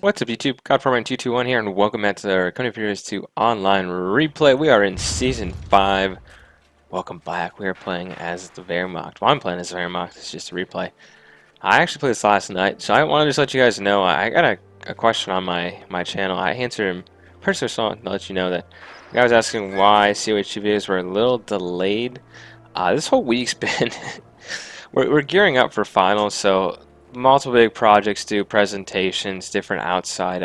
What's up, YouTube? Godformine221 here, and welcome back to our Coming Furious 2 online replay. We are in Season 5. Welcome back. We are playing as the Wehrmacht. Well, I'm playing as the Wehrmacht. It's just a replay. I actually played this last night, so I want to just let you guys know I got a question on my channel. I answered him personally, so to let you know that the guy was asking why COH videos were a little delayed. This whole week's been... we're gearing up for finals, so multiple big projects due, presentations, different outside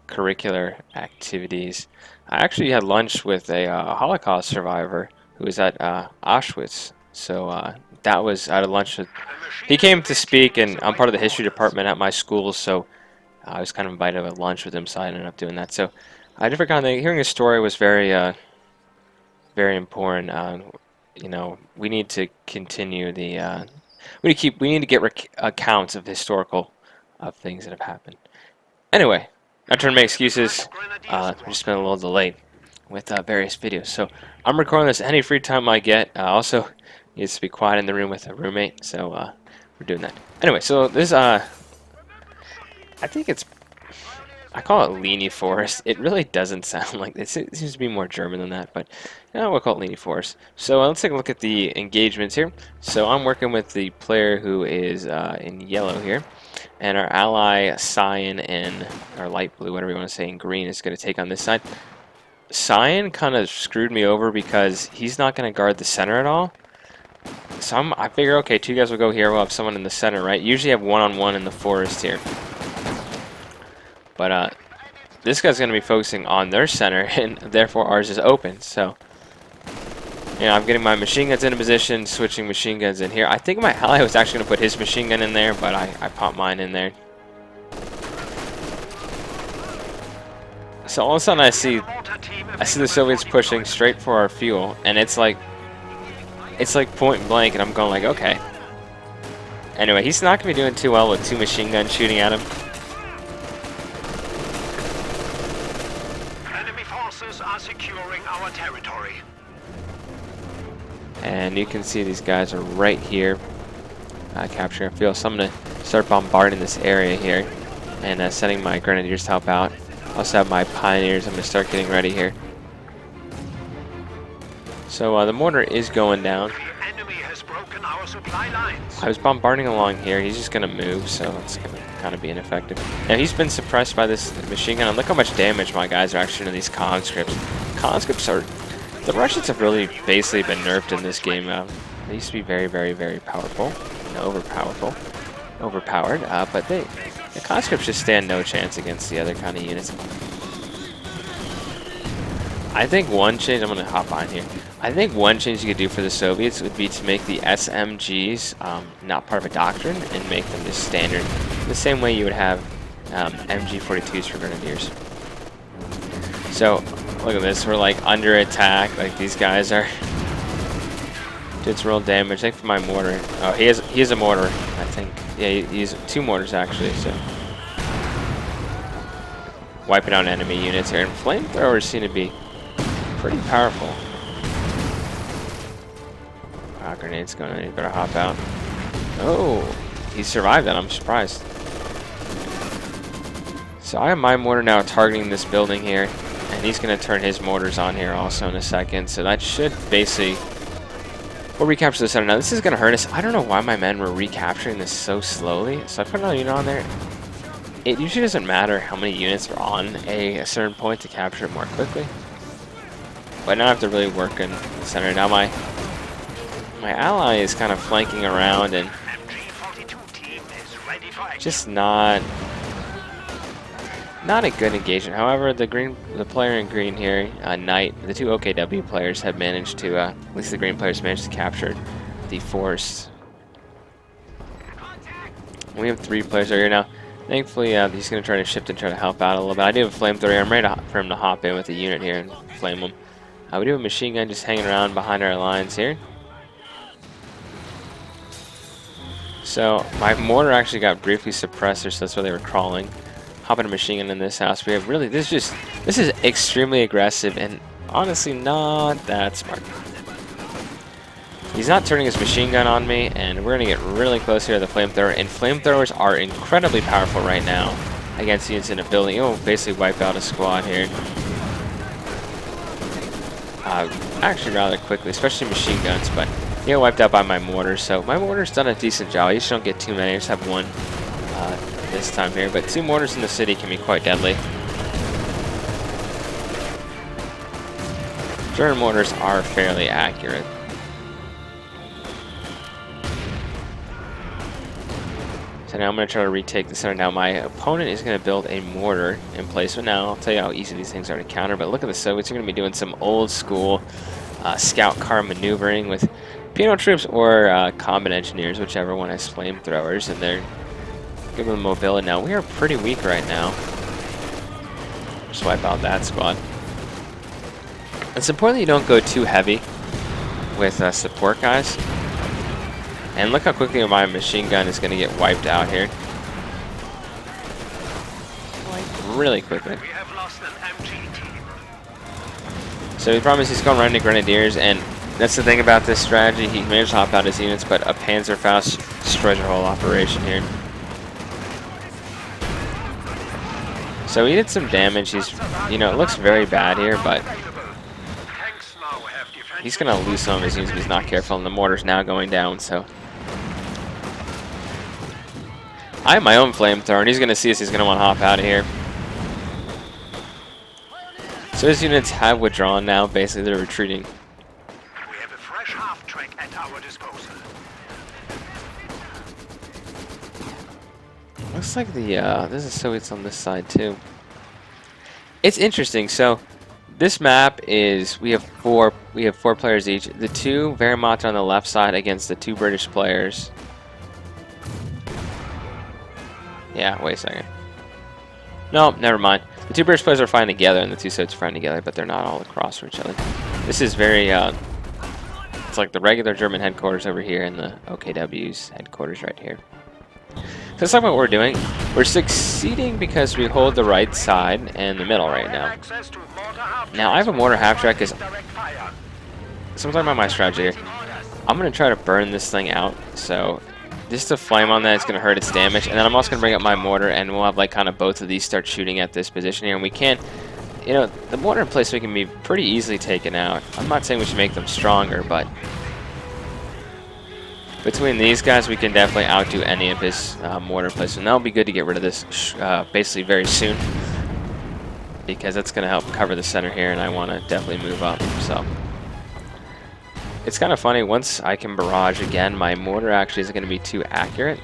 curricular activities. I actually had lunch with a Holocaust survivor who was at Auschwitz. So that was out of lunch. He came to speak, and I'm part of the history department at my school, so I was kind of invited to lunch with him, so I ended up doing that. So I different kind of hearing his story was very important. You know, we need to continue the we need to get accounts of historical of things that have happened. Anyway, not trying to make excuses. We've just been a little delayed with various videos. So I'm recording this any free time I get. Also, needs to be quiet in the room with a roommate, so we're doing that. Anyway, so this I think I call it Lienne Forest. It really doesn't sound like this. It seems to be more German than that, but we'll call it Lienne Forest. So let's take a look at the engagements here. So I'm working with the player who is in yellow here, and our ally Cyan in, or light blue, whatever you want to say, in green is going to take on this side. Cyan kind of screwed me over because he's not going to guard the center at all. So I figure, okay, two guys will go here. We'll have someone in the center, right? Usually have one-on-one in the forest here. But this guy's going to be focusing on their center, and therefore ours is open. So, you know, I'm getting my machine guns into position, switching machine guns in here. I think my ally was actually going to put his machine gun in there, but I popped mine in there. So all of a sudden I see the Soviets pushing straight for our fuel, and it's like point blank, and I'm going like, okay. Anyway, he's not going to be doing too well with two machine guns shooting at him. Are securing our territory. And you can see these guys are right here capturing a field. So I'm going to start bombarding this area here and sending my grenadiers to help out. Also have my pioneers. I'm going to start getting ready here. So the mortar is going down. The enemy has broken our supply lines. I was bombarding along here. He's just going to move, so it's going to kind of be ineffective. Now he's been suppressed by this machine gun. And look how much damage my guys are actually doing to these conscripts. Conscripts are... The Russians have really basically been nerfed in this game. They used to be very, very, very powerful. Overpowered. But the conscripts just stand no chance against the other kind of units. I think one change... I'm going to hop on here. I think one change you could do for the Soviets would be to make the SMGs not part of a doctrine and make them just standard. The same way you would have MG42s for grenadiers. So, look at this. We're like under attack. Like these guys are doing some real damage. Thank you for my mortar. Oh, he has a mortar, I think. Yeah, he's two mortars actually. So, wiping out enemy units here. And flamethrowers seem to be pretty powerful. Grenades going on. You better hop out. Oh, he survived that. I'm surprised. So I have my mortar now targeting this building here, and he's going to turn his mortars on here also in a second. So that should basically... We'll recapture the center. Now this is going to hurt us. I don't know why my men were recapturing this so slowly. So I put another unit on there. It usually doesn't matter how many units are on a certain point to capture it more quickly. But now I have to really work in the center. Now my ally is kind of flanking around and just not a good engagement. However, the player in green here, Knight, the two OKW players have managed to, at least the green players managed to capture the forest. We have three players right here now. Thankfully, he's going to try to shift and try to help out a little bit. I do have a flamethrower. I'm ready for him to hop in with a unit here and flame him. We do have a machine gun just hanging around behind our lines here. So my mortar actually got briefly suppressed, so that's why they were crawling. Hopping a machine gun in this house. We have really this is extremely aggressive and honestly not that smart. He's not turning his machine gun on me, and we're gonna get really close here to the flamethrower. And flamethrowers are incredibly powerful right now. against units in a building. It will basically wipe out a squad here. Actually rather quickly, especially machine guns, but you get wiped out by my mortars. So my mortars done a decent job. I usually don't get too many. I just have one this time here, but 2 mortars in the city can be quite deadly. German mortars are fairly accurate. So now I'm going to try to retake the center. Now my opponent is going to build a mortar in place. So now I'll tell you how easy these things are to counter. But look at the Soviets. They're going to be doing some old school scout car maneuvering with Pino troops or combat engineers, whichever one has flamethrowers, and they're giving them mobility. Now we are pretty weak right now. Just wipe out that squad. It's important that you don't go too heavy with support guys. And look how quickly my machine gun is going to get wiped out here. Like, really quickly. We have lost an MG team. So the problem is he's going right into Grenadiers, and that's the thing about this strategy. He managed to hop out his units, but a Panzerfaust destroys your whole operation here. So he did some damage. He's, you know, it looks very bad here, but he's going to lose some of his units if he's not careful, and the mortar's now going down, so. I have my own flamethrower, and he's going to see us. He's going to want to hop out of here. So his units have withdrawn now. Basically, they're retreating. We have a fresh half-track at our disposal. Looks like the there's a Soviets on this side too. It's interesting. So this map is we have four players each. The 2 Wehrmacht on the left side against the 2 British players. Yeah, wait a second. No, never mind. The 2 British players are fighting together, and the 2 Soviets are fighting together, but they're not all across from each other. This is very it's like the regular German headquarters over here, and the OKW's headquarters right here. So let's talk about what we're doing. We're succeeding because we hold the right side and the middle right now. Now I have a mortar half-track because, so I'm talking about my strategy here. I'm going to try to burn this thing out, so just a flame on that is going to hurt its damage, and then I'm also going to bring up my mortar, and we'll have like kind of both of these start shooting at this position here, and we can, you know, the mortar in place we can be pretty easily taken out. I'm not saying we should make them stronger, but between these guys, we can definitely outdo any of his mortar plays, and that'll be good to get rid of this basically very soon, because that's going to help cover the center here, and I want to definitely move up. So it's kind of funny. Once I can barrage again, my mortar actually isn't going to be too accurate.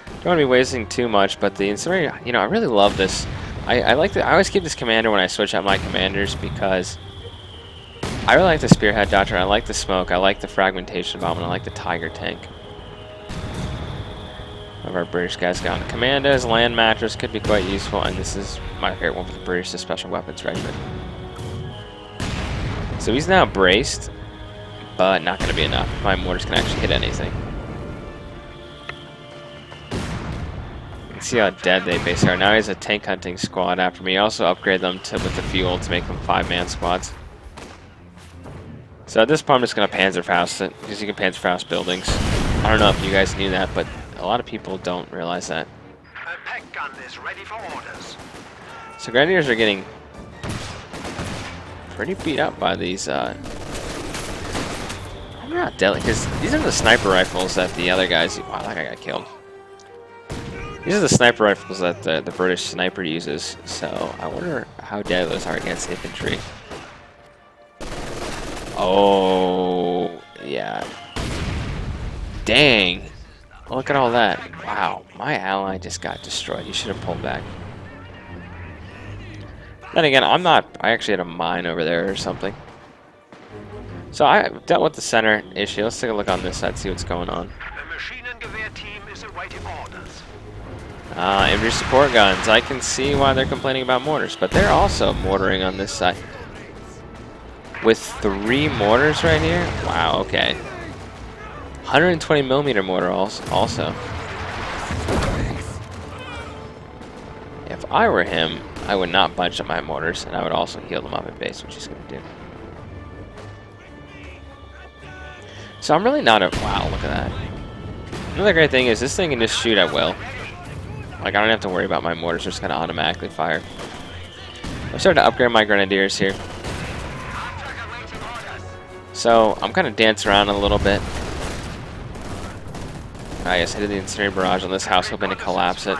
Don't want to be wasting too much, but the incinerator, you know, I really love this. I like I always keep this commander when I switch out my commanders because I really like the spearhead doctrine, I like the smoke, I like the fragmentation bomb, and I like the tiger tank. One of our British guys got commandos, land mattress could be quite useful, and this is my favorite one for the British, the special weapons regiment. So he's now braced, but not going to be enough. My mortars can actually hit anything. You can see how dead they basically are. Now he has a tank hunting squad after me. I also upgrade them with the fuel to make them 5-man squads. So at this point, I'm just going to Panzerfaust it, because you can Panzerfaust buildings. I don't know if you guys knew that, but a lot of people don't realize that. A pack gun is ready for orders. So Grenadiers are getting pretty beat up by these. I'm not deadly, because these are the sniper rifles that the other guys. Wow, that guy got killed. These are the sniper rifles that the British sniper uses. So I wonder how deadly those are against infantry. Oh, yeah. Dang. Look at all that. Wow, my ally just got destroyed. You should have pulled back. Then again, I actually had a mine over there or something. So I dealt with the center issue. Let's take a look on this side, see what's going on. The machine and gewehr team is awaiting orders. Infantry support guns. I can see why they're complaining about mortars, but they're also mortaring on this side. With 3 mortars right here? Wow, okay. 120 millimeter mortar also. If I were him, I would not bunch up my mortars, and I would also heal them up at base, which he's going to do. So I'm really not a... Wow, look at that. Another great thing is this thing can just shoot at will. Like, I don't have to worry about my mortars just kind of automatically fire. I'm starting to upgrade my grenadiers here. So, I'm kind of dancing around a little bit. Yes, I did the incendiary barrage on this house, hoping to collapse it.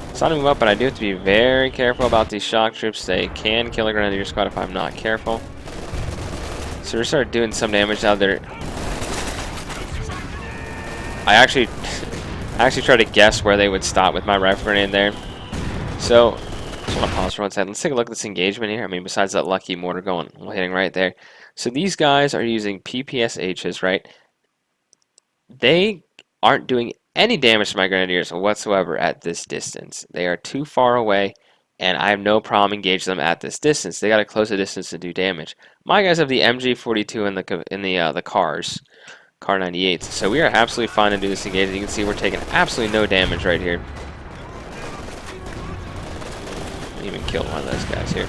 It's not to move up, but I do have to be very careful about these shock troops. They can kill a grenadier squad if I'm not careful. So we started doing some damage out there. I actually tried to guess where they would stop with my rifle grenade there. So, just want to pause for one second. Let's take a look at this engagement here. I mean, besides that lucky mortar hitting right there. So these guys are using PPSHs, right? They aren't doing any damage to my grenadiers whatsoever at this distance. They are too far away, and I have no problem engaging them at this distance. They got to close the distance to do damage. My guys have the MG42 in the cars, car 98s. So we are absolutely fine to do this engagement. You can see we're taking absolutely no damage right here. Even killed one of those guys here.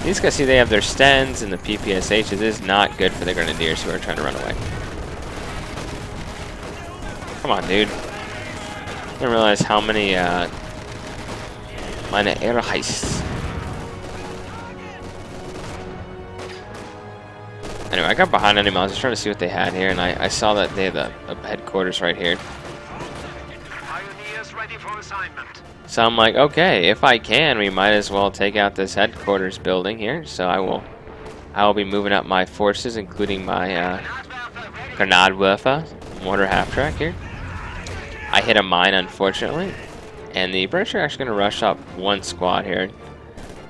These guys, see, they have their Stens and the PPSHs. It is not good for the grenadiers who are trying to run away. Come on, dude. I didn't realize how many meine air heists. Anyway, I got behind enemy. I was just trying to see what they had here, and I saw that they had a headquarters right here. Pioneers ready for assignment. So I'm like, okay, if I can, we might as well take out this headquarters building here. So I will be moving up my forces, including my Granatwerfer mortar half-track here. I hit a mine, unfortunately, and the British are actually going to rush up one squad here.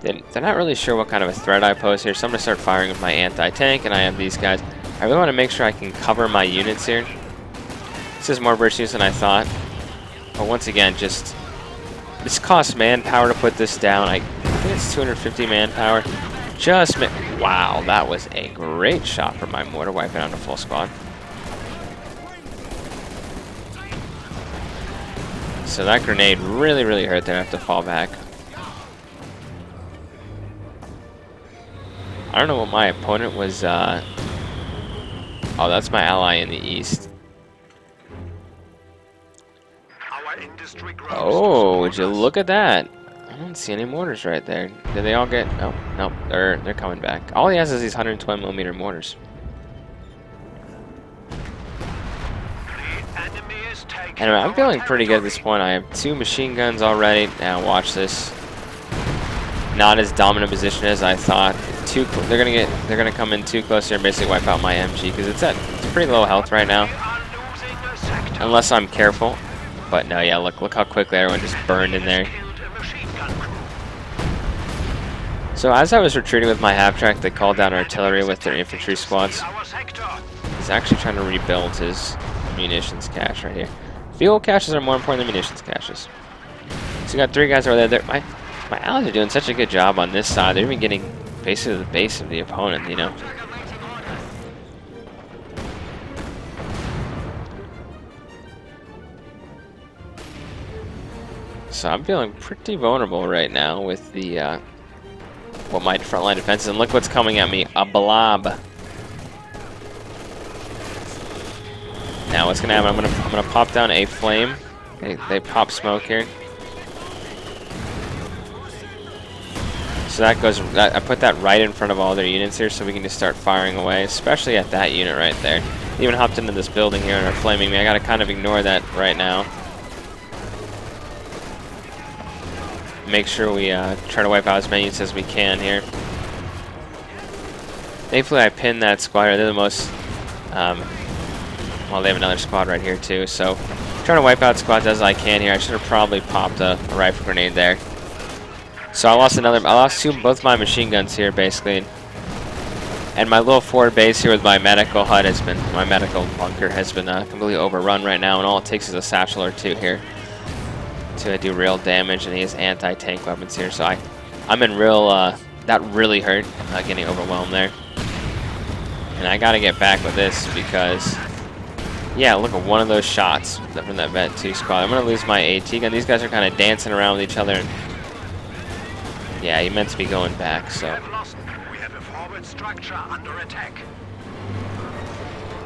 They're not really sure what kind of a threat I pose here, so I'm going to start firing with my anti-tank, and I have these guys. I really want to make sure I can cover my units here. This is more British use than I thought, but once again, just this costs manpower to put this down. I think it's 250 manpower. Wow, that was a great shot from my mortar, wiping out a full squad. So that grenade really, really hurt there. I have to fall back. I don't know what my opponent was. Oh, that's my ally in the east. Oh, would you look at that? I don't see any mortars right there. Did they all get? Oh, no, they're coming back. All he has is these 120mm mortars. Anyway, I'm feeling pretty good at this point. I have 2 machine guns already. Now watch this. Not as dominant position as I thought. They're gonna come in too close here and basically wipe out my MG because it's pretty low health right now. Unless I'm careful. But no, yeah, look how quickly everyone just burned in there. So as I was retreating with my half-track, they called down artillery with their infantry squads. He's actually trying to rebuild his munitions cache right here. Fuel caches are more important than munitions caches. So we got 3 guys over there. My allies are doing such a good job on this side. They're even getting basically the base of the opponent, you know. So I'm feeling pretty vulnerable right now with the what my frontline defense is. And look what's coming at me, a blob. Now what's gonna happen? I'm gonna pop down a flame. They pop smoke here. So that goes. I put that right in front of all their units here, so we can just start firing away. Especially at that unit right there. They even hopped into this building here and are flaming me. I gotta kind of ignore that right now. Make sure we try to wipe out as many units as we can here. Thankfully, I pinned that squad. They're the most. Well, they have another squad right here too. So, trying to wipe out squads as I can here. I should have probably popped a rifle grenade there. So I lost both my machine guns here basically. And my little forward base here with my medical HUD my medical bunker has been completely overrun right now, and all it takes is a satchel or 2 here to do real damage, and he has anti-tank weapons here, so I'm in real, that really hurt, getting overwhelmed there. And I gotta get back with this because, yeah, look at one of those shots from that Vet 2 squad. I'm gonna lose my AT gun. These guys are kind of dancing around with each other, and yeah, he meant to be going back, so. We have a forward structure under attack.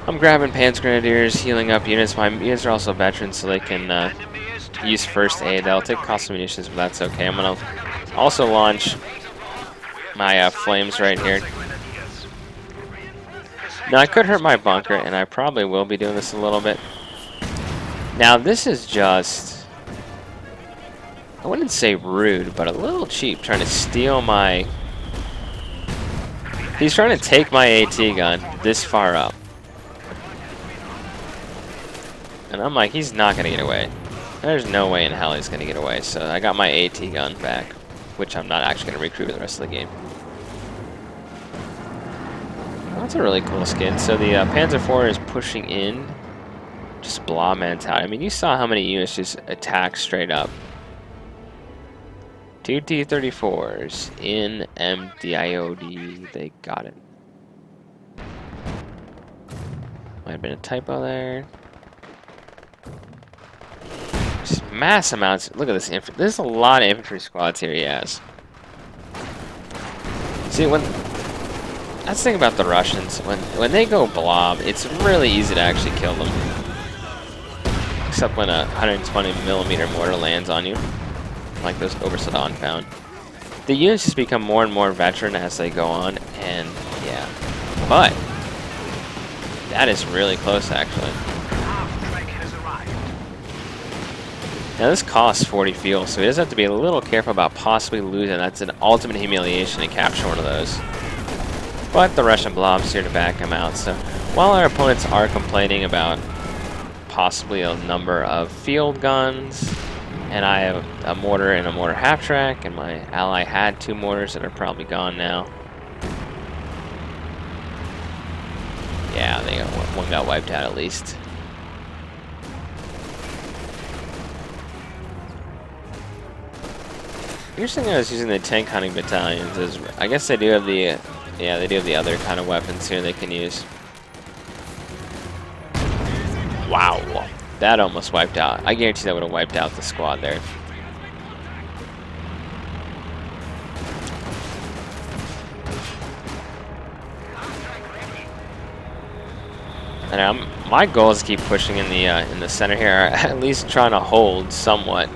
I'm grabbing Panzer Grenadiers, healing up units. My units are also veterans, so they can Enemy is taking use first our aid. They'll take territory. cost munitions, but that's okay. I'm gonna also launch my flames right here. Now I could hurt my bunker, and I probably will be doing this a little bit. Now this is just, I wouldn't say rude, but a little cheap, trying to steal my... He's trying to take my AT gun this far up. And I'm like, he's not going to get away. There's no way in hell he's going to get away. So I got my AT gun back, which I'm not actually going to recruit the rest of the game. That's a really cool skin. So the Panzer IV is pushing in. Just blob mentality. I mean, you saw how many units just attack straight up. 2 T-34s in MDIOD. They got it. Might have been a typo there. Just mass amounts. Look at this infantry. There's a lot of infantry squads here he has. See, that's the thing about the Russians. When they go blob, it's really easy to actually kill them. Except when a 120mm mortar lands on you. Like those Obersadan found. The units just become more and more veteran as they go on, and yeah. But that is really close, actually. Now this costs 40 fuel, so he does have to be a little careful about possibly losing. That's an ultimate humiliation to capture one of those. But the Russian blob's here to back him out, so while our opponents are complaining about possibly a number of field guns, and I have a mortar and a mortar half-track, and my ally had 2 mortars that are probably gone now. Yeah, one got wiped out at least. Interesting I was using the tank hunting battalions is I guess they do have the they do have the other kind of weapons here they can use. Wow. That almost wiped out. I guarantee that would have wiped out the squad there. And my goal is to keep pushing in the center here, at least trying to hold somewhat.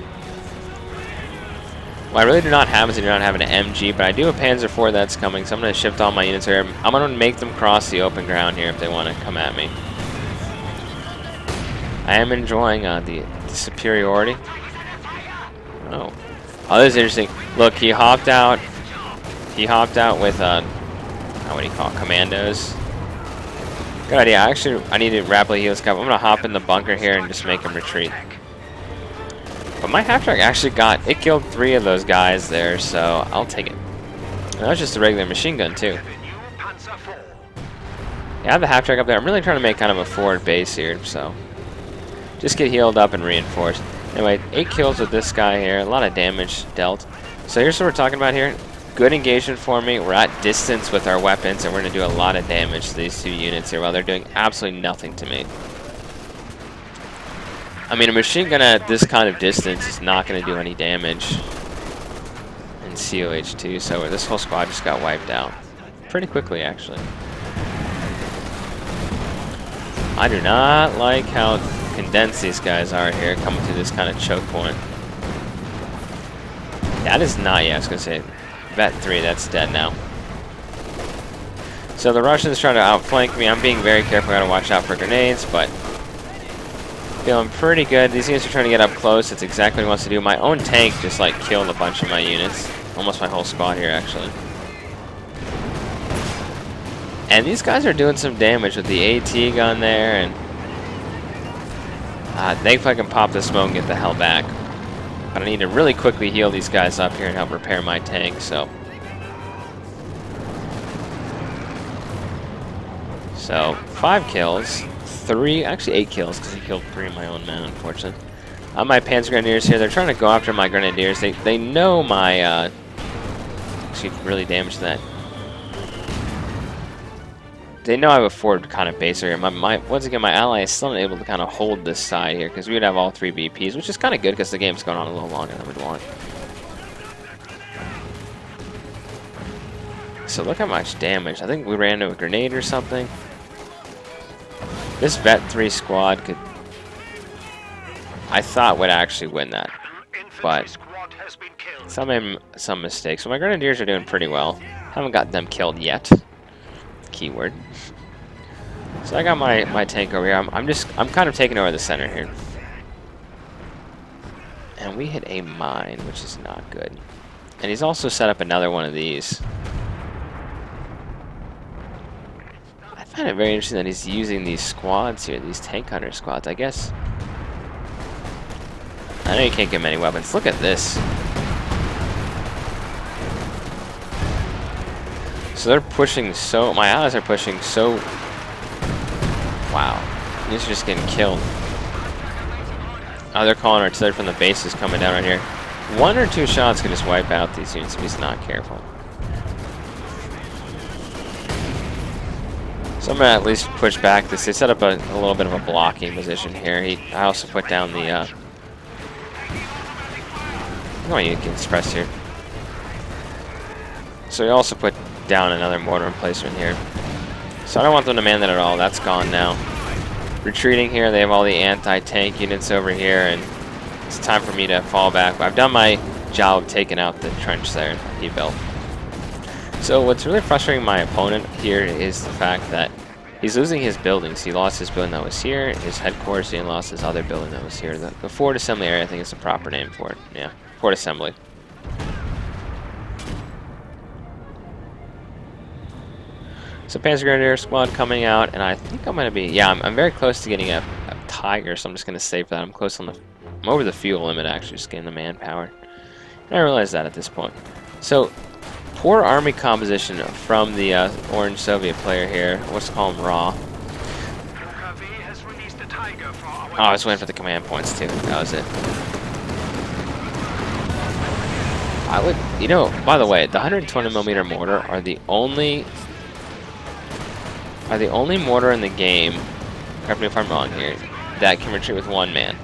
What I really do not have is I do not have an MG, but I do have a Panzer IV that's coming, so I'm going to shift all my units here. I'm going to make them cross the open ground here if they want to come at me. I am enjoying the superiority. Oh, this is interesting. Look, he hopped out. He hopped out with what do you call it? Commandos. Good idea. Actually, I need to rapidly heal this guy. I'm gonna hop in the bunker here and just make him retreat. But my half-track actually killed 3 of those guys there, so I'll take it. And that was just a regular machine gun too. Yeah, I have the half-track up there. I'm really trying to make kind of a forward base here, so just get healed up and reinforced. Anyway, 8 kills with this guy here. A lot of damage dealt. So here's what we're talking about here. Good engagement for me. We're at distance with our weapons, and we're going to do a lot of damage to these 2 units here while they're doing absolutely nothing to me. I mean, a machine gun at this kind of distance is not going to do any damage in COH 2, so this whole squad just got wiped out. Pretty quickly, actually. I do not like how condensed these guys are here, coming through this kind of choke point. That is not, yeah, I was going to say, Vet 3, that's dead now. So the Russians trying to outflank me. I'm being very careful. I gotta watch out for grenades, but feeling pretty good. These units are trying to get up close. That's exactly what he wants to do. My own tank just like killed a bunch of my units. Almost my whole squad here, actually. And these guys are doing some damage with the AT gun there, and they fucking pop the smoke and get the hell back. But I need to really quickly heal these guys up here and help repair my tank, so. So, 5 kills, 3, actually 8 kills, because he killed 3 of my own men, unfortunately. My Panzer Grenadiers here, they're trying to go after my Grenadiers. They know my, actually really damaged that. They know I have a forward kind of base here. Once again, my ally is still able to kind of hold this side here because we would have all 3 BPs, which is kind of good because the game's going on a little longer than we'd want. So look how much damage. I think we ran into a grenade or something. This Vet 3 squad could, I thought, would actually win that, Infantry but squad has been killed. some mistakes. So my Grenadiers are doing pretty well. Haven't got them killed yet. Keyword. So I got my tank over here. I'm kind of taking over the center here. And we hit a mine, which is not good. And he's also set up another one of these. I find it very interesting that he's using these squads here, these tank hunter squads. I guess. I know you can't get many weapons. Look at this. So they're pushing so... My allies are pushing so... Wow. These are just getting killed. Oh, they're calling artillery from the bases coming down right here. One or two shots could just wipe out these units if he's not careful. So I'm going to at least push back this. They set up a little bit of a blocking position here. I also put down the... I want you to get expressed here. So we also put down another mortar emplacement here. So I don't want them to man that at all. That's gone now. Retreating here, they have all the anti-tank units over here, and it's time for me to fall back. I've done my job of taking out the trench there he built. So what's really frustrating my opponent here is the fact that he's losing his buildings. He lost his building that was here, his headquarters, and he lost his other building that was here. The Fort Assembly area, I think is the proper name for it. Yeah, Fort Assembly. So Panzer Grenadier squad coming out, and I think I'm gonna be, yeah, I'm very close to getting a Tiger, so I'm just gonna save that. I'm over the fuel limit actually, just getting the manpower. And I realize that at this point. So poor army composition from the orange Soviet player here. Let's call him Raw. Oh, I was waiting for the command points too. That was it. I would, you know, by the way, the 120mm mortar are the only mortar in the game, correct me if I'm wrong here, that can retreat with one man.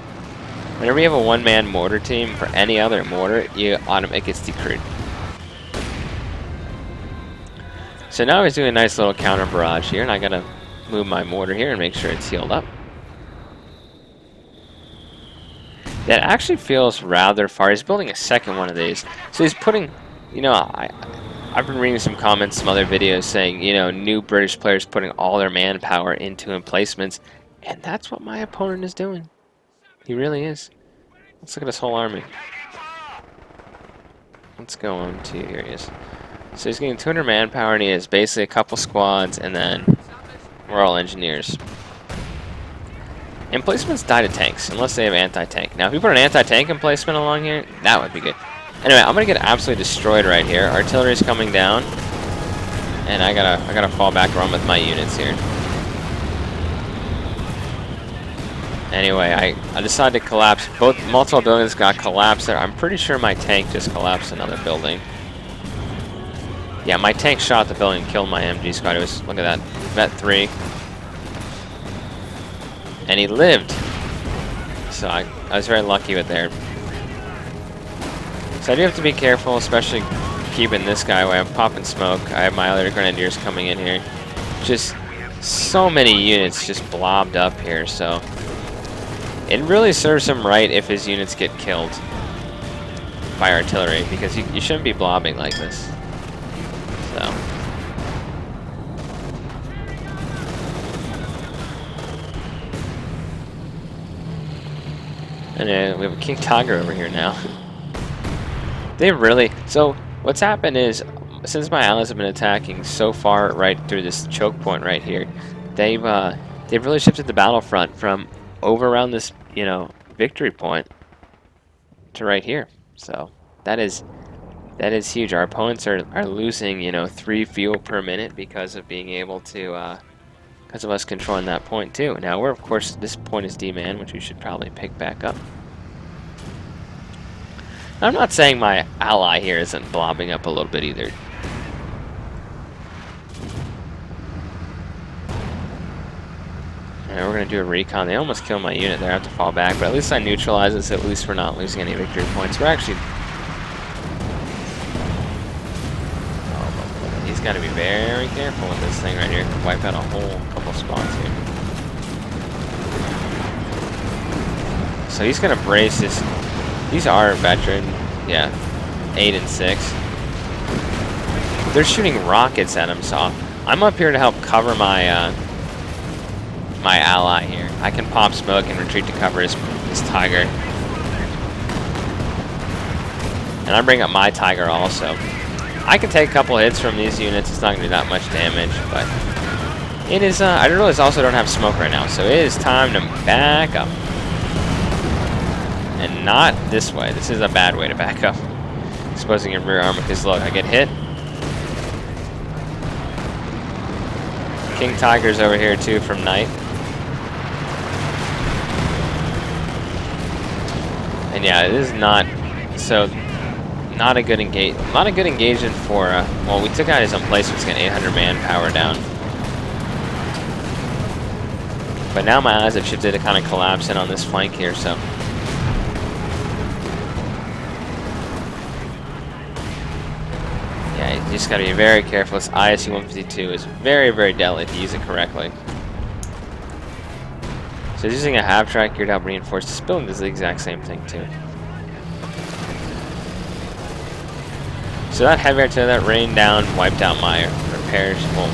Whenever you have a one-man mortar team for any other mortar, it gets decrewed. So now he's doing a nice little counter barrage here, and I gotta move my mortar here and make sure it's healed up. That actually feels rather far. He's building a second one of these. So he's putting, you know, I've been reading some comments, some other videos saying, you know, new British players putting all their manpower into emplacements, and that's what my opponent is doing. He really is. Let's look at his whole army. Let's go on to, here he is. So he's getting 200 manpower, and he has basically a couple squads, and then we're all engineers. Emplacements die to tanks, unless they have anti-tank. Now, if you put an anti-tank emplacement along here, that would be good. Anyway, I'm gonna get absolutely destroyed right here. Artillery's coming down, and I gotta fall back and run with my units here. Anyway, I decided to collapse. Multiple buildings got collapsed there. I'm pretty sure my tank just collapsed another building. Yeah, my tank shot the building and killed my MG squad. It was, look at that, Vet 3. And he lived. So I was very lucky with there. So I do have to be careful, especially keeping this guy away. I'm popping smoke. I have my other grenadiers coming in here. Just so many units just blobbed up here, so it really serves him right if his units get killed by artillery, because you shouldn't be blobbing like this. So. And we have a King Tiger over here now. They really... So, what's happened is, since my allies have been attacking so far right through this choke point right here, they've really shifted the battlefront from over around this, you know, victory point to right here. So, that is huge. Our opponents are losing, you know, 3 fuel per minute because of being able to... because of us controlling that point too. Now we're, of course, this point is D-man, which we should probably pick back up. I'm not saying my ally here isn't blobbing up a little bit either. And we're going to do a recon. They almost killed my unit there. I have to fall back, but at least I neutralize this. At least we're not losing any victory points. We're actually... He's got to be very careful with this thing right here. Wipe out a whole couple spots here. So he's gonna brace his. These are veteran, yeah, 8 and 6. They're shooting rockets at him, so I'm up here to help cover my my ally here. I can pop smoke and retreat to cover his tiger. And I bring up my tiger also. I can take a couple hits from these units. It's not going to do that much damage, but it is. I realize I also don't have smoke right now, so it is time to back up. And not this way. This is a bad way to back up. Exposing your rear armor, because look, I get hit. King Tiger's over here too from Knight. And yeah, it is not so. Not a good engagement for. Well, we took out his emplacements, getting 800 manpower down. But now my allies have shifted to kind of collapse in on this flank here, so. Yeah, you just got to be very careful. This ISU-152 is very, very deadly if you use it correctly. So he's using a half-track geared out reinforced. This building does the exact same thing too. So that heavy artillery that rained down wiped out my repairs. Well,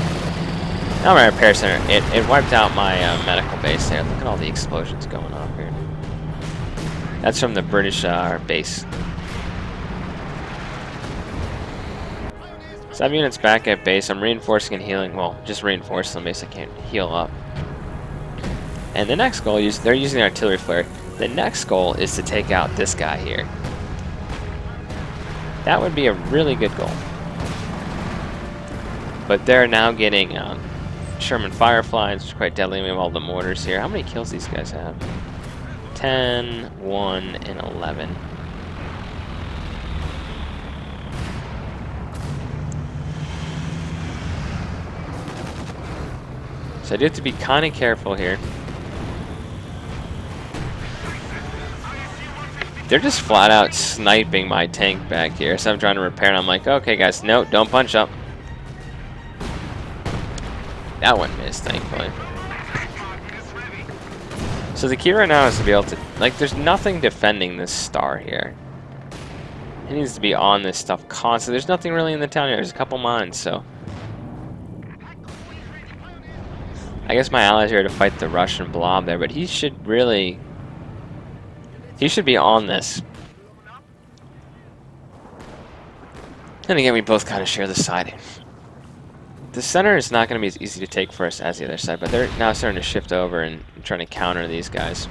not my repair center. It wiped out my medical base there. Look at all the explosions going off here. That's from the British base. So I have units back at base. I'm reinforcing and healing. Well, just reinforcing them base. I can't heal up. And the next goal, they're using the artillery flare. The next goal is to take out this guy here. That would be a really good goal. But they're now getting Sherman Fireflies, which is quite deadly. We have all the mortars here. How many kills these guys have? 10, 1, and 11. So I do have to be kind of careful here. They're just flat out sniping my tank back here. So I'm trying to repair and I'm like, okay guys, no, don't punch up. That one missed, thankfully. So the key right now is to be able to, like, there's nothing defending this star here. It needs to be on this stuff constantly. There's nothing really in the town here. There's a couple mines, so. I guess my allies are here to fight the Russian blob there, but he should really... He should be on this. And again, we both kind of share the side. The center is not going to be as easy to take for us as the other side, but they're now starting to shift over and trying to counter these guys.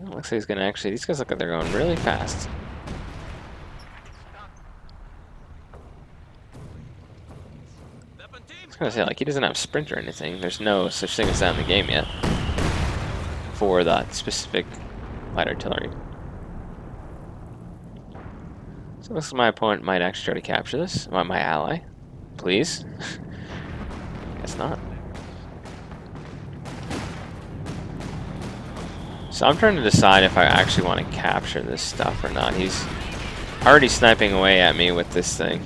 It looks like he's going to actually... These guys look like they're going really fast. I was going to say, like, he doesn't have sprint or anything. There's no such thing as that in the game yet. For that specific light artillery. So looks like my opponent might actually try to capture this. My ally. Please. Guess not. So I'm trying to decide if I actually want to capture this stuff or not. He's already sniping away at me with this thing.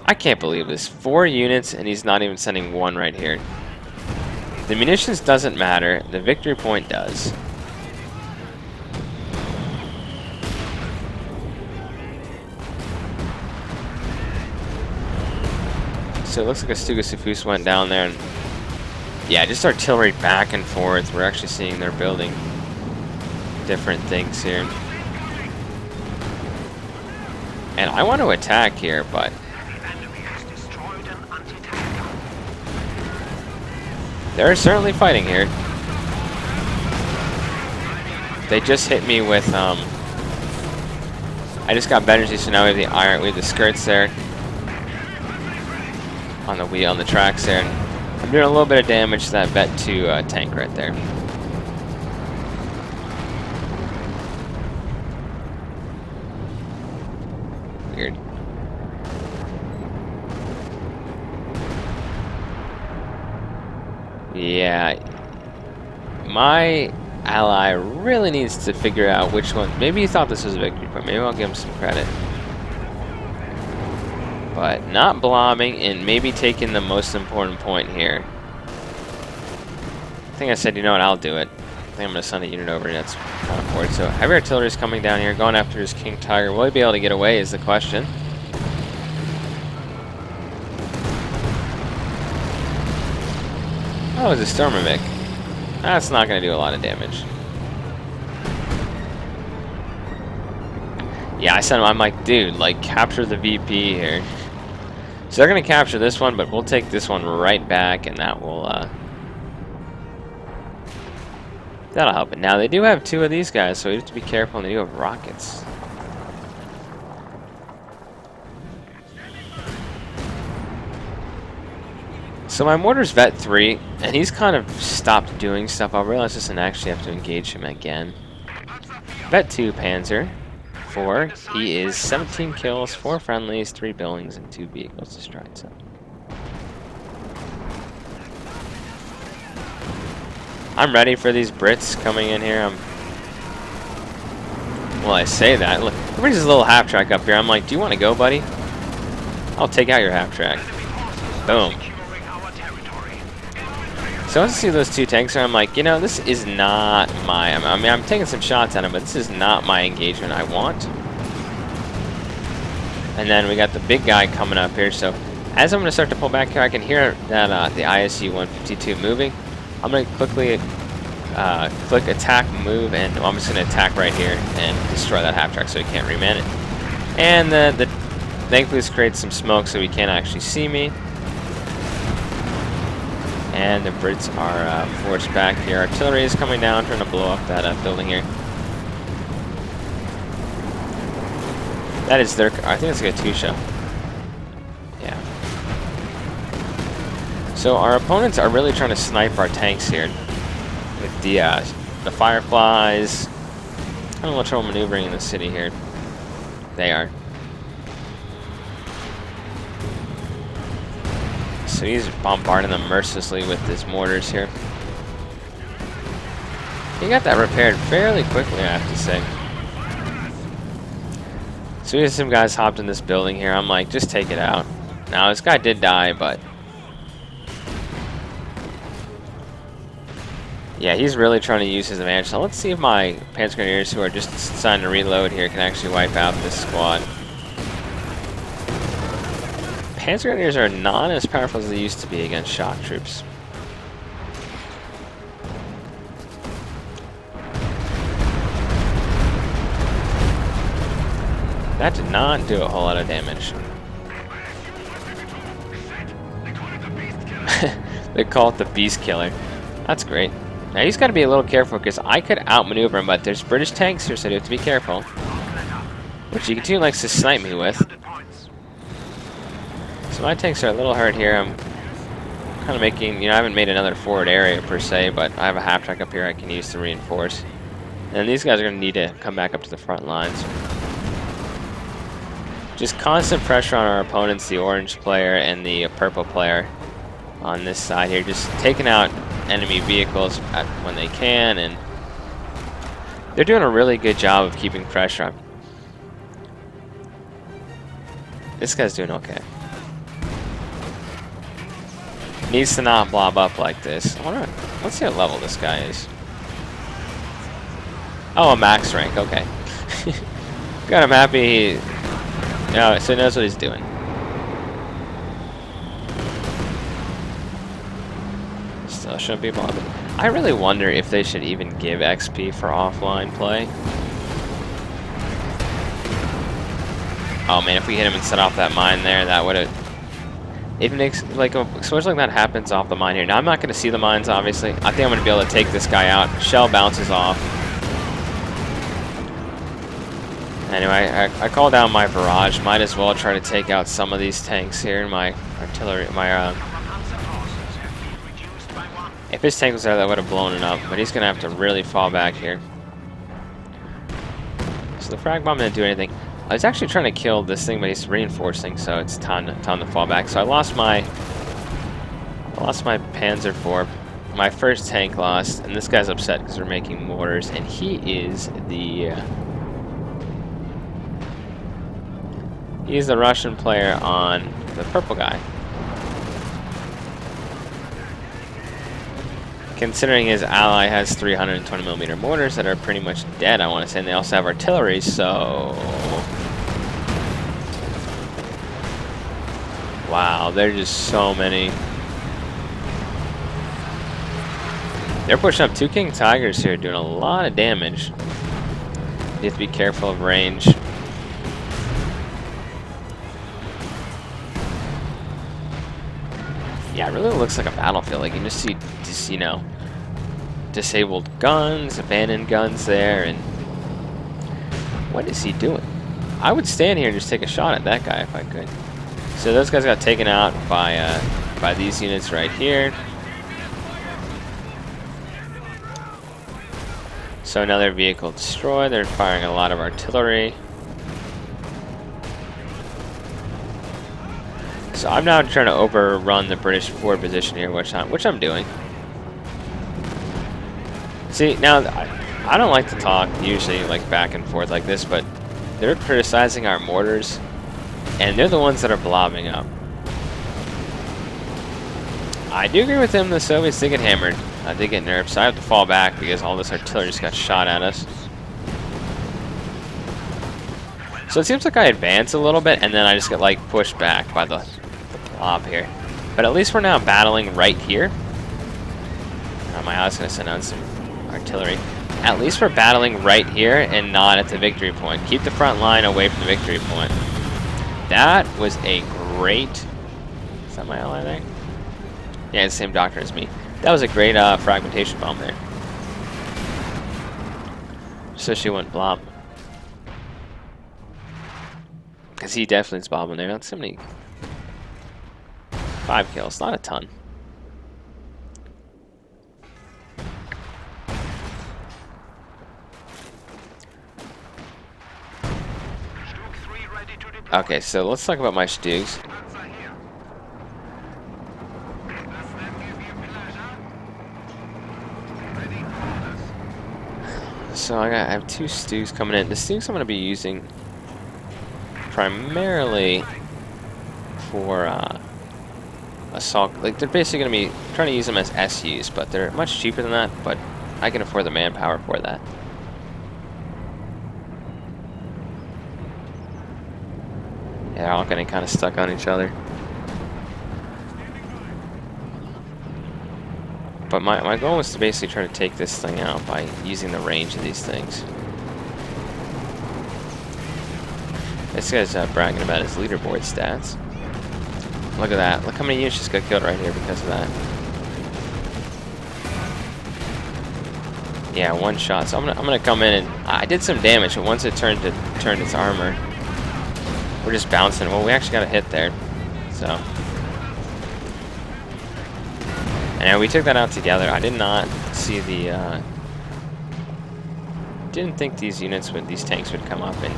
I can't believe this. 4 units and he's not even sending one right here. The munitions doesn't matter, the victory point does. So it looks like a Stuga went down there and yeah, just artillery back and forth. We're actually seeing they're building different things here. And I want to attack here, but they're certainly fighting here. They just hit me with, I just got better, so now we have the iron, we have the skirts there. On the wheel, on the tracks there. I'm doing a little bit of damage to that Vet 2 tank right there. Weird. Yeah, my ally really needs to figure out which one. Maybe he thought this was a victory point. Maybe I'll give him some credit. But not blobbing and maybe taking the most important point here. think I said, you know what, I'll do it. I think I'm going to send a unit over, and that's kind of forward. So heavy artillery is coming down here, going after his King Tiger. Will he be able to get away is the question. Oh, it's a Stormovic. That's not going to do a lot of damage. Yeah, I sent him, I'm like, dude, like, capture the VP here. So they're going to capture this one, but we'll take this one right back, and that will, that'll help it. Now, they do have 2 of these guys, so we have to be careful, and they do have rockets. So my mortar's vet 3, and he's kind of stopped doing stuff. I'll realize this and actually have to engage him again. Vet 2 Panzer 4, he is 17 kills, 4 friendlies, 3 buildings, and 2 vehicles destroyed. So I'm ready for these Brits coming in here. Well, I say that. Look, he brings his little half-track up here. I'm like, do you want to go, buddy? I'll take out your half-track. Boom. So once I see those 2 tanks there, I'm like, you know, this is not my... I mean, I'm taking some shots at him, but this is not my engagement I want. And then we got the big guy coming up here. So as I'm going to start to pull back here, I can hear that the ISU-152 moving. I'm going to quickly click attack, move, and I'm just going to attack right here and destroy that half-track so he can't reman it. And thankfully this creates some smoke so he can't actually see me. And the Brits are forced back here. Artillery is coming down, trying to blow up that building here. That is their... I think it's a Katusha. Yeah. So our opponents are really trying to snipe our tanks here with the Fireflies. I don't know what trouble maneuvering in the city here. They are. So he's bombarding them mercilessly with his mortars here. He got that repaired fairly quickly, I have to say. So we have some guys hopped in this building here. I'm like, just take it out. Now, this guy did die, but... yeah, he's really trying to use his advantage. So let's see if my Panzer Grenadiers, who are just starting to reload here, can actually wipe out this squad. Panzer Grenadiers are not as powerful as they used to be against shock troops. That did not do a whole lot of damage. They call it the Beast Killer. That's great. Now he's got to be a little careful because I could outmaneuver him, but there's British tanks here, so you have to be careful. Which he continually likes to snipe me with. So my tanks are a little hurt here. I'm kind of making, you know, I haven't made another forward area per se, but I have a half track up here I can use to reinforce. And these guys are going to need to come back up to the front lines. Just constant pressure on our opponents, the orange player and the purple player on this side here. Just taking out enemy vehicles when they can, and they're doing a really good job of keeping pressure on. This guy's doing okay. Needs to not blob up like this. Let's see what level this guy is. Oh, a max rank, okay. God, I'm happy no, so he knows what he's doing. Still shouldn't be bothered. I really wonder if they should even give XP for offline play. Oh man, if we hit him and set off that mine there, that would have... It makes, like, a explosion like that happens off the mine here. Now, I'm not going to see the mines, obviously. I think I'm going to be able to take this guy out. Shell bounces off. Anyway, I call down my barrage. Might as well try to take out some of these tanks here. My artillery, if his tank was there, that would have blown it up. But he's going to have to really fall back here. So the frag bomb didn't do anything. I was actually trying to kill this thing, but he's reinforcing, so it's time to fall back. So I lost my Panzer IV. My first tank lost, and this guy's upset because we're making mortars, and he is the... he's the Russian player on the purple guy. Considering his ally has 320mm mortars that are pretty much dead, I want to say, and they also have artillery, so... Wow, there's just so many. They're pushing up 2 King Tigers here, doing a lot of damage. You have to be careful of range. Yeah, it really looks like a battlefield. Like, you just see, you know, disabled guns, abandoned guns there, and what is he doing? I would stand here and just take a shot at that guy if I could. So those guys got taken out by these units right here. So another vehicle destroyed. They're firing a lot of artillery. So I'm now trying to overrun the British forward position here, which I'm doing. See, now I don't like to talk usually like back and forth like this, but they're criticizing our mortars, and they're the ones that are blobbing up. I do agree with them. The Soviets did get hammered. They get nerfed, so I have to fall back because all this artillery just got shot at us. So it seems like I advance a little bit, and then I just get like pushed back by the blob here. But at least we're now battling right here. My ally's gonna send out some artillery. At least we're battling right here and not at the victory point. Keep the front line away from the victory point. That was a great... Is that my ally there? Yeah, it's the same doctor as me. That was a great fragmentation bomb there. So she went blob. Because he definitely is bobbing there. That's so many... 5 kills, not a ton. Okay, so let's talk about my Stugs. So I have 2 Stugs coming in. The Stugs I'm going to be using primarily for assault. Like, they're basically going to be trying to use them as SUs, but they're much cheaper than that, but I can afford the manpower for that. Yeah, they're all getting kind of stuck on each other. But my goal is to basically try to take this thing out by using the range of these things. This guy's bragging about his leaderboard stats. Look at that. Look how many units just got killed right here because of that. Yeah, 1 shot. So I'm gonna come in, and I did some damage, but once it turned its armor, we're just bouncing. Well, we actually got a hit there. So. And we took that out together. I did not see the... Didn't think these tanks would come up, and...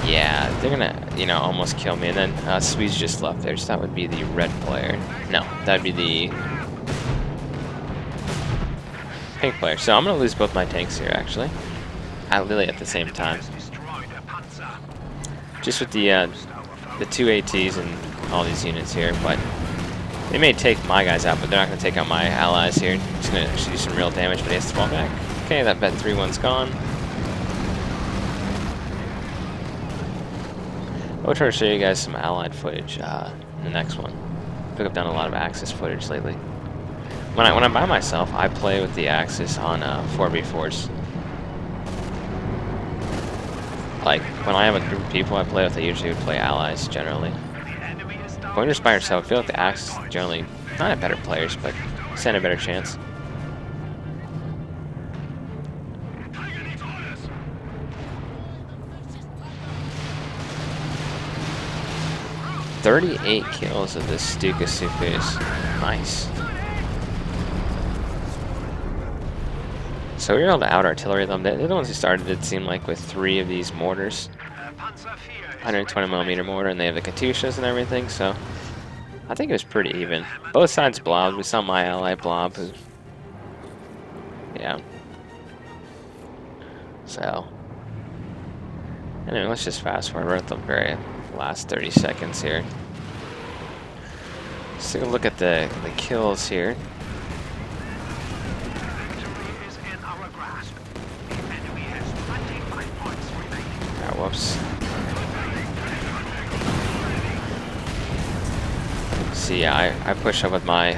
Yeah, they're gonna, you know, almost kill me. And then Swedes just left there, so that would be the red player. No, that would be the pink player. So I'm gonna lose both my tanks here, actually. Literally at the same time. Just with the 2 ATs and all these units here, but they may take my guys out, but they're not gonna take out my allies here. Just gonna do some real damage, but he has to fall back. Okay, that bet 3-1's gone. I'll try to show you guys some allied footage in the next one. I think I've done a lot of Axis footage lately. When I'm by myself, I play with the Axis on 4v4s. Like, when I have a group of people I play with, I usually would play allies, generally. But when you're just by yourself, I feel like the Axis generally not have better players, but stand a better chance. "38 kills of this Stuka Sufus. Nice. So we were able to out-artillery them. They're the ones who started, it seemed like, with 3 of these mortars. 120mm mortar, and they have the Katyushas and everything, so I think it was pretty even. Both sides blobbed. We saw my ally blob, who... Yeah. So... Anyway, let's just fast forward. We're at the very last 30 seconds here. Let's take a look at the kills here. see, yeah, I push up with my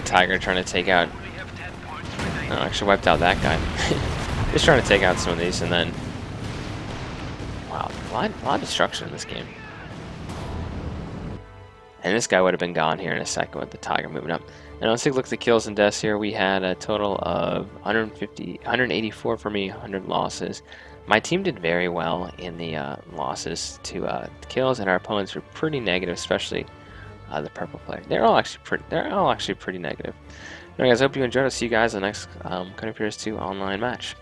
tiger trying to take out. Oh, I actually wiped out that guy. Just trying to take out some of these, and then wow, a lot of destruction in this game. And this guy would have been gone here in a second with the tiger moving up. And let's take a look at the kills and deaths here. We had a total of 184 for me, 100 losses. My team did very well in the losses to kills, and our opponents were pretty negative, especially the purple player. They're all actually pretty negative. Anyway, guys, I hope you enjoyed. I'll see you guys in the next Country Furious 2 online match.